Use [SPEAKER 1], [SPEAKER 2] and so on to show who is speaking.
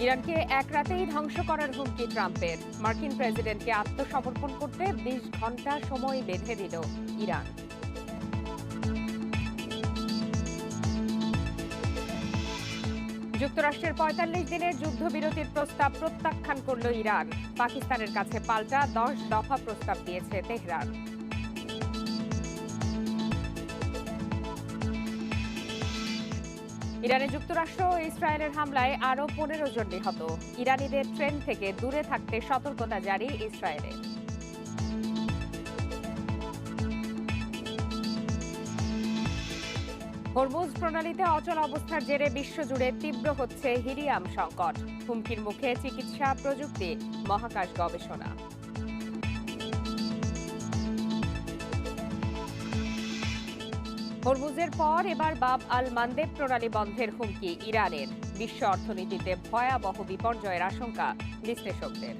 [SPEAKER 1] ইরানকে এক রাতেই ধ্বংস করার হুমকি ট্রাম্পের। মার্কিন প্রেসিডেন্টকে আত্মসমর্পণ করতে ২০ ঘন্টা সময় বেঁধে দিল ইরান। যুক্তরাষ্ট্রের ৪৫ দিনের যুদ্ধবিরতির প্রস্তাব প্রত্যাখ্যান করল ইরান। পাকিস্তানের কাছে পাল্টা ১০ দফা প্রস্তাব দিয়েছে তেহরান। ইরানে যুক্তরাষ্ট্র ও ইসরায়েলের হামলায় আরও ১৫ জন নিহত। ইরানিদের ট্রেন থেকে দূরে থাকতে সতর্কতা জারি ইসরায়েলের। হরমুজ প্রণালীতে অচল অবস্থার জেরে বিশ্বজুড়ে তীব্র হচ্ছে হিলিয়াম সংকট। হুমকির মুখে চিকিৎসা প্রযুক্তি, মহাকাশ গবেষণা। হরমুজের পর এবার বাব আল মান্দেব প্রণালী বন্ধের হুমকি ইরানের। বিশ্ব অর্থনীতিতে ভয়াবহ বিপর্যয়ের আশঙ্কা বিশ্লেষকদের।